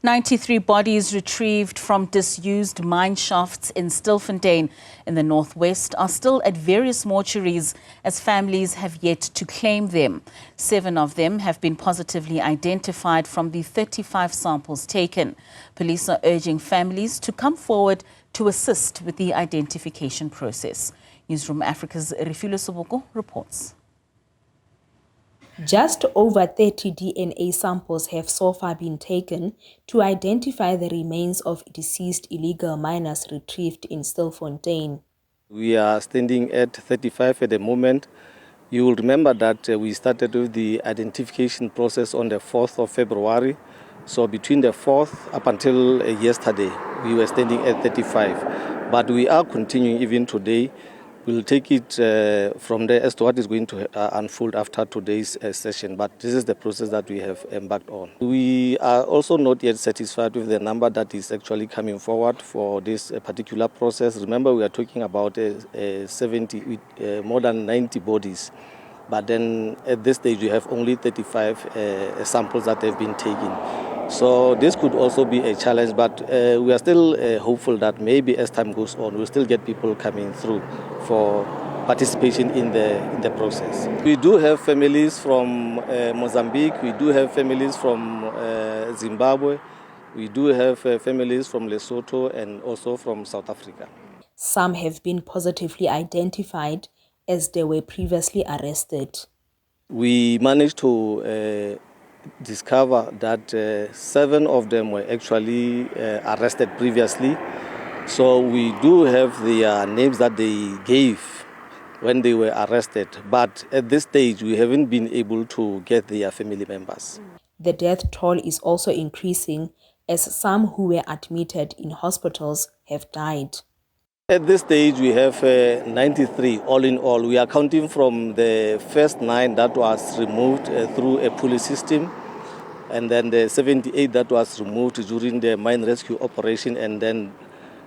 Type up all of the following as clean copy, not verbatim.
93 bodies retrieved from disused mine shafts in Stilfontein in the northwest are still at various mortuaries as families have yet to claim them. 7 of them have been positively identified from the 35 samples taken. Police are urging families to come forward to assist with the identification process. Newzroom Afrika's Seboko reports. Just over 30 DNA samples have so far been taken to identify the remains of deceased illegal miners retrieved in Stilfontein. We are standing at 35 at the moment. You will remember that we started with the identification process on the 4th of February. So between the 4th up until yesterday, we were standing at 35. But we are continuing even today. We'll take it from there as to what is going to unfold after today's session. But this is the process that we have embarked on. We are also not yet satisfied with the number that is actually coming forward for this particular process. Remember, we are talking about more than 90 bodies. But then at this stage, we have only 35 samples that have been taken. So this could also be a challenge, but we are still hopeful that maybe as time goes on, we'll still get people coming through for participation in the process. We do have families from Mozambique, we do have families from Zimbabwe, we do have families from Lesotho and also from South Africa. Some have been positively identified as they were previously arrested. We managed to discover that 7 of them were actually arrested previously. So we do have the names that they gave when they were arrested. But at this stage, we haven't been able to get their family members. The death toll is also increasing as some who were admitted in hospitals have died. At this stage, we have 93 all in all. We are counting from the first 9 that was removed through a pulley system, and then the 78 that was removed during the mine rescue operation, and then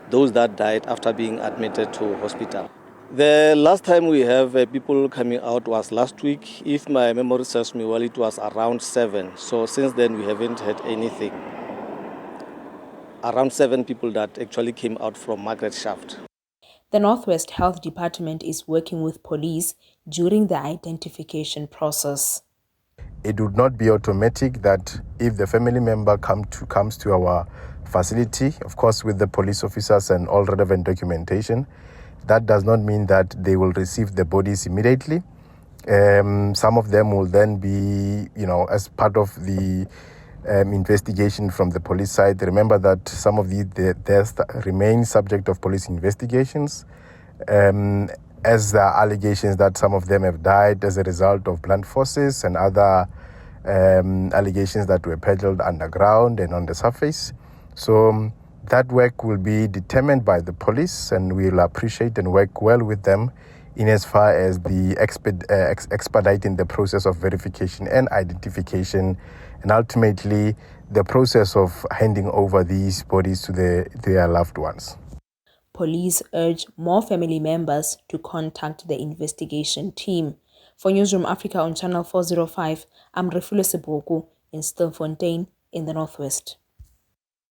those that died after being admitted to hospital. The last time we have people coming out was last week. If my memory serves me well, it was around 7. So since then, we haven't had anything. Around 7 people that actually came out from Margaret Shaft. The Northwest Health Department is working with police during the identification process. It would not be automatic that if the family member comes to our facility, of course with the police officers and all relevant documentation, that does not mean that they will receive the bodies immediately. Some of them will then be, as part of the investigation from the police side. Remember that some of the deaths remain subject of police investigations, as there are allegations that some of them have died as a result of blunt forces and other allegations that were peddled underground and on the surface. So that work will be determined by the police, and we will appreciate and work well with them in as far as the expediting the process of verification and identification, and ultimately the process of handing over these bodies to their loved ones. Police urge more family members to contact the investigation team. For Newzroom Afrika on Channel 405, I'm Refiloe Seboko in Stilfontein in the Northwest.